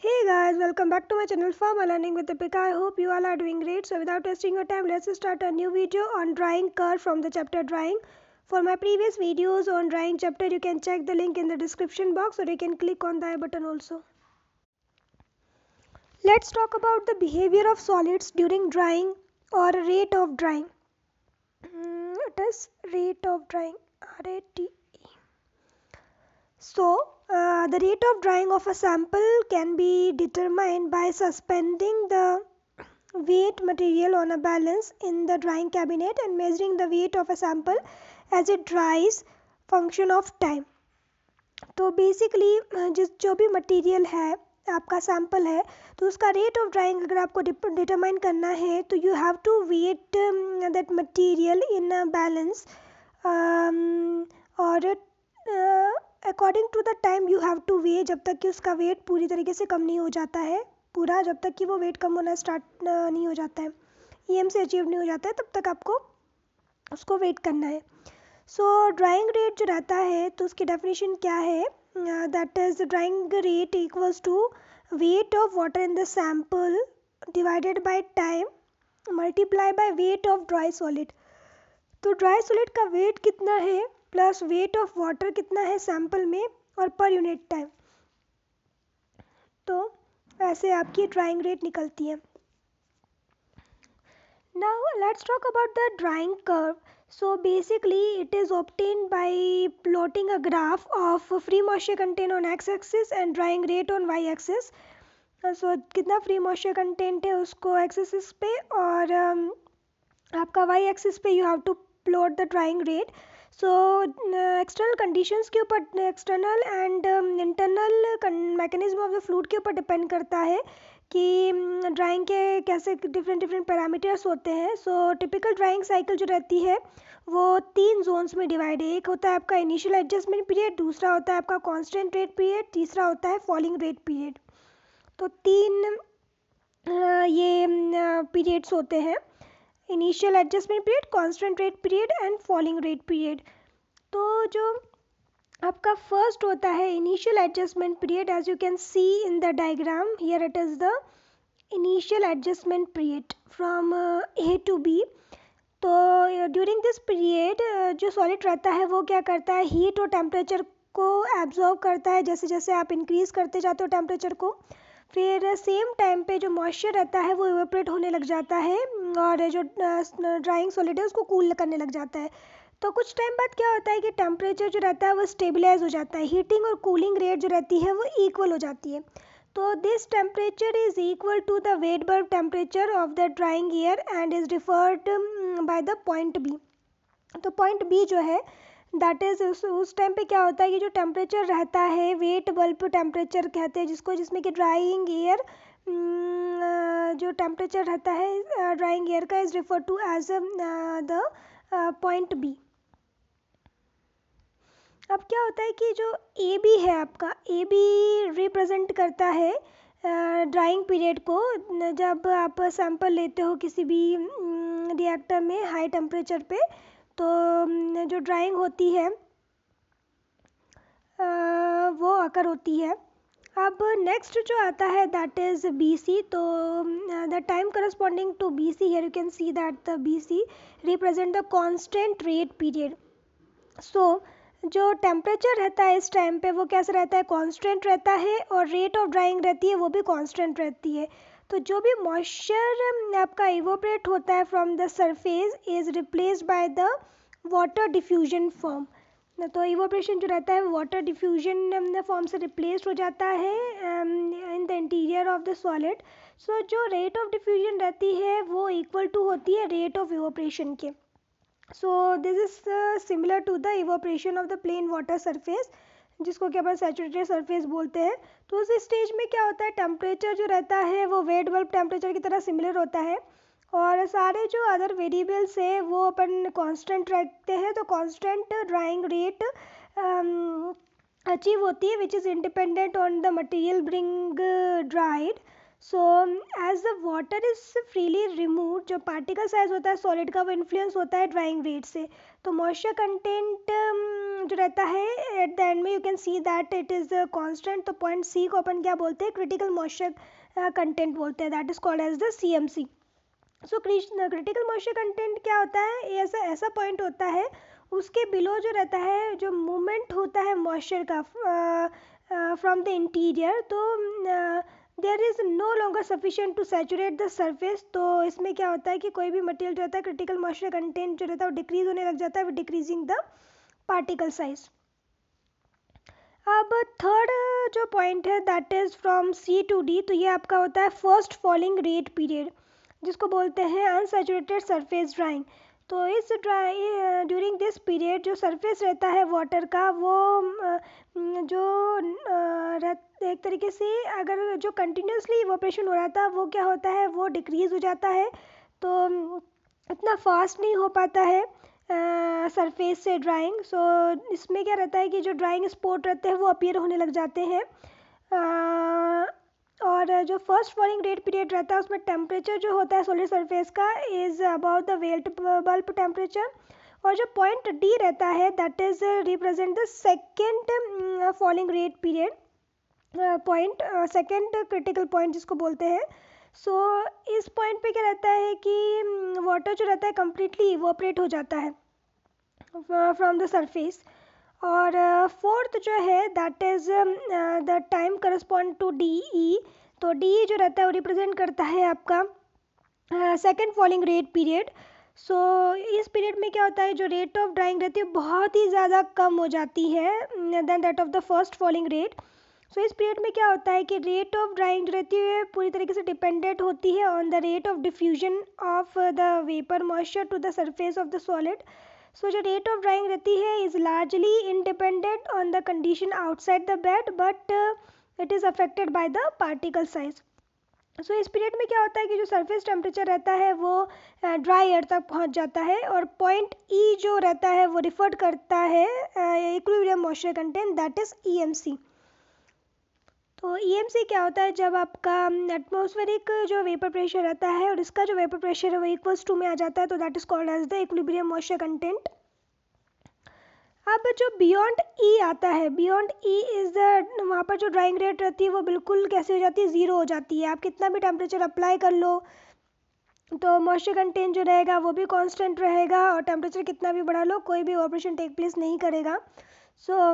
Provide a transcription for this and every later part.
Hey guys, welcome back to my channel Farmer Learning with Deepika. I hope you all are doing great. So without wasting your time, let's start a new video on drawing curve from the chapter drawing. For my previous videos on drawing chapter, you can check the link in the description box or you can click on the I button also. Let's talk about the behavior of solids during drying or rate of drying. It is rate of drying, RATE. So, the rate of drying of a sample can be determined by suspending the weight material on a balance in the drying cabinet and measuring the weight of a sample as it dries function of time. तो basically जो भी material है आपका sample है तो उसका rate of drawing अगर आपको डिटरमाइन करना है तो you have to weigh that material in a balance और according to the time you have to weigh जब तक कि उसका वेट पूरी तरीके से कम नहीं हो जाता है पूरा जब तक कि वो वेट कम होना स्टार्ट नहीं हो जाता है EM से अचीव नहीं हो जाता है तब तक आपको उसको वेट करना है. सो ड्राइंग रेट जो रहता है तो उसकी डेफिनेशन क्या है that is drying rate equals to weight of water in the sample divided by time multiply by weight of dry solid. तो ड्राई सॉलिड का वेट कितना है प्लस वेट ऑफ वाटर कितना है सैम्पल में और पर यूनिट टाइम. तो ऐसे आपकी ड्राइंग रेट निकलती है. Now let's talk about the drying curve. So basically it is obtained by plotting a graph of free moisture content on x-axis and drying rate on y-axis. So कितना free moisture content है उसको x-axis पे और आपका y-axis पे you have to plot the drying rate. So external conditions के ऊपर external and internal mechanism of the fluid के ऊपर depend करता है कि ड्राइंग के कैसे डिफरेंट पैरामीटर्स होते हैं. सो टिपिकल ड्राइंग साइकिल जो रहती है वो 3 जोन्स में डिवाइड है. एक होता है आपका इनिशियल एडजस्टमेंट पीरियड, दूसरा होता है आपका कांस्टेंट रेट पीरियड, तीसरा होता है फॉलिंग रेट पीरियड. तो 3 ये पीरियड्स होते हैं, initial adjustment period, constant rate period and falling rate period. तो जो आपका फर्स्ट होता है initial adjustment period as you can see in the diagram here it is the initial adjustment period from A to B. तो during this period जो solid रहता है वो क्या करता है हीट और टेम्परेचर को एब्जॉर्व करता है जैसे जैसे आप इंक्रीज़ करते जाते हो टेम्परेचर को. फिर सेम टाइम पे जो मॉइस्चर रहता है वो इवेपोरेट होने लग जाता है और जो ड्राइंग सॉलिड है उसको कूल करने लग जाता है. तो कुछ टाइम बाद क्या होता है कि टेम्परेचर जो रहता है वो स्टेबलाइज हो जाता है, हीटिंग और कूलिंग रेट जो रहती है वो इक्वल हो जाती है. तो this temperature is equal to the wet bulb temperature of the drying air and is referred by the point B. तो पॉइंट बी जो है दैट इज उस टाइम पे क्या होता है कि जो टेम्परेचर रहता है वेट बल्ब टेम्परेचर कहते हैं जिसको, जिसमें कि ड्राइंग एयर जो टेम्परेचर रहता है ड्राइंग एयर का is refer to as the point B. अब क्या होता है कि जो ए बी है आपका ए बी रिप्रेजेंट करता है ड्राइंग पीरियड को. जब आप सैंपल लेते हो किसी भी रिएक्टर में हाई टेम्परेचर पे तो जो ड्राइंग होती है वो आकर होती है. अब नेक्स्ट जो आता है दैट इज़ BC. तो the time corresponding to BC here you can see that the BC represent the constant rate period. So जो टेम्परेचर रहता है इस टाइम पे वो कैसा रहता है कांस्टेंट रहता है और रेट ऑफ ड्राइंग रहती है वो भी कांस्टेंट रहती है. तो जो भी मॉइस्चर आपका इवोपरेट होता है from the surface is replaced by the water diffusion form. तो इवोपरेशन जो रहता है वाटर डिफ्यूजन फॉर्म से रिप्लेस्ड हो जाता है in the interior of the solid. So जो रेट ऑफ डिफ्यूजन रहती है वो इक्वल टू होती है रेट ऑफ इवोपरेशन के. So this is similar to the evaporation of the plain water surface जिसको कि अपन सैचुरेटेड सरफेस बोलते हैं. तो उस स्टेज में क्या होता है टेम्परेचर जो रहता है वो वेट बल्ब टेम्परेचर की तरह सिमिलर होता है और सारे जो अदर वेरिएबल्स है वो अपन कांस्टेंट रखते हैं. तो कांस्टेंट ड्राइंग रेट अचीव होती है which is independent on the material being dried. So as the water is freely remove, जो पार्टिकल साइज होता है सॉलिड का वो इन्फ्लुएंस होता है ड्राइंग रेट से। तो मॉइस्चर कंटेंट जो रहता है एट द एंड में you can see that it is constant. तो पॉइंट सी को अपन क्या बोलते हैं, क्रिटिकल मॉइस्चर कंटेंट बोलते हैं, that is called as the CMC। So critical moisture content क्या होता है, ये ऐसा पॉइंट होता है उसके बिलो जो रहता है, जो मूवमेंट होता है मॉइस्चर का फ्रॉम द इंटीरियर, तो there is no longer sufficient to saturate the surface. तो इसमें क्या होता है कि कोई भी मटेरियल जो रहता है क्रिटिकल मॉइस्चर कंटेंट जो रहता है वो डिक्रीज होने लग जाता है, डिक्रीजिंग द पार्टिकल साइज। अब थर्ड जो पॉइंट है that is from C to D, तो ये आपका होता है फर्स्ट फॉलिंग रेट पीरियड, जिसको बोलते हैं अनसैचुरेटेड सरफेस ड्राइंग। तो इस ड्यूरिंग दिस पीरियड जो सरफेस रहता है वाटर का वो जो एक तरीके से अगर जो कंटिन्यूसली इवोपरेशन हो रहा था वो क्या होता है, वो डिक्रीज़ हो जाता है। तो इतना फास्ट नहीं हो पाता है सरफेस से ड्राइंग। सो इसमें क्या रहता है कि जो ड्राइंग स्पॉट रहते हैं वो अपीयर होने लग जाते हैं। और जो फर्स्ट फॉलिंग रेट पीरियड रहता है उसमें टेम्परेचर जो होता है सॉलिड सरफेस का is about the belt bulb temperature. और जो पॉइंट D रहता है that is represent the second falling rate period point, second critical point जिसको बोलते हैं। सो इस पॉइंट पे क्या रहता है कि वाटर जो रहता है कम्प्लीटली इवोपरेट हो जाता है फ्रॉम द सरफेस। और फोर्थ जो है that is the time correspond to DE। तो DE जो रहता है वो रिप्रेजेंट करता है आपका सेकेंड फॉलिंग रेट पीरियड। सो इस पीरियड में क्या होता है, जो रेट ऑफ ड्राइंग रहती है बहुत ही ज़्यादा कम हो जाती है then that of the first falling rate. So इस पीरियड में क्या होता है कि रेट ऑफ ड्राइंग जो रहती है पूरी तरीके से डिपेंडेंट होती है on the rate of diffusion of the vapour moisture to the surface of the solid. So जो रेट ऑफ ड्राइंग रहती है is largely independent on the condition outside the bed, but it is affected by the particle size. So इस period में क्या होता है कि जो सरफेस टेम्परेचर रहता है वो ड्राई एयर तक पहुंच जाता है। और पॉइंट E जो रहता है वो रिफर करता है equilibrium moisture content, that is EMC। तो EMC क्या होता है, जब आपका एटमॉस्फेरिक जो वेपर प्रेशर रहता है और इसका जो वेपर प्रेशर है वो इक्वल्स टू में आ जाता है, तो that is called as the equilibrium moisture content. अब जो बियॉन्ड E आता है, बियॉन्ड E इज़ द, वहाँ पर जो ड्राइंग रेट रहती है वो बिल्कुल कैसे हो जाती है, ज़ीरो हो जाती है। आप कितना भी टेम्परेचर अप्लाई कर लो तो मॉइस्चर कंटेंट जो रहेगा वो भी कांस्टेंट रहेगा, और टेम्परेचर कितना भी बढ़ा लो कोई भी ऑपरेशन टेक प्लेस नहीं करेगा। सो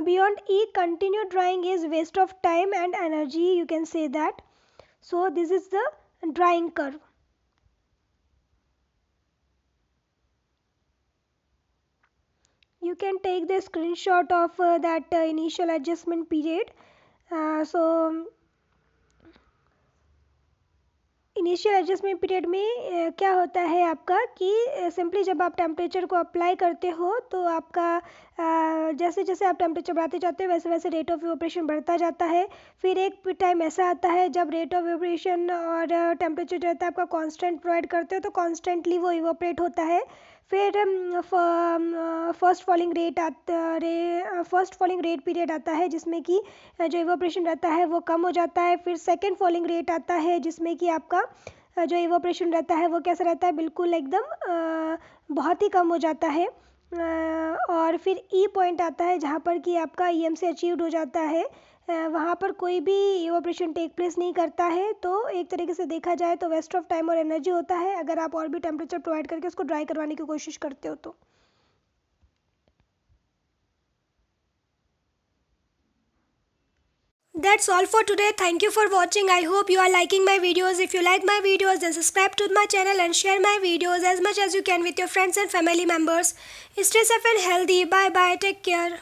beyond E, continued drying is waste of time and energy, you can say that. So this is the drying curve. You can take the screenshot of that initial adjustment period. So initial adjustment period में क्या होता है आपका कि simply जब आप temperature को apply करते हो तो आपका जैसे जैसे आप टेम्परेचर बढ़ाते जाते हो वैसे वैसे रेट ऑफ इवोपरेशन बढ़ता जाता है। फिर एक टाइम ऐसा आता है जब रेट ऑफ इवोपरेशन और टेम्परेचर जो रहता है आपका कांस्टेंट प्रोवाइड करते हो तो कॉन्स्टेंटली वो इवोपरेट होता है। फिर फर्स्ट फॉलिंग रेट पीरियड आता है जिसमें कि जो इवोपरेशन रहता है वो कम हो जाता है। फिर सेकेंड फॉलिंग रेट आता है जिसमें कि आपका जो इवोपरेशन रहता है वो कैसा रहता है, बिल्कुल एकदम बहुत ही कम हो जाता है। और फिर E पॉइंट आता है जहाँ पर कि आपका EMC अचीव्ड हो जाता है, वहाँ पर कोई भी इवोपरेशन टेक प्लेस नहीं करता है। तो एक तरीके से देखा जाए तो वेस्ट ऑफ टाइम और एनर्जी होता है अगर आप और भी टेम्परेचर प्रोवाइड करके उसको ड्राई करवाने की कोशिश करते हो तो। That's all for today. Thank you for watching. I hope you are liking my videos. If you like my videos, then subscribe to my channel and share my videos as much as you can with your friends and family members. Stay safe and healthy. Bye bye. Take care.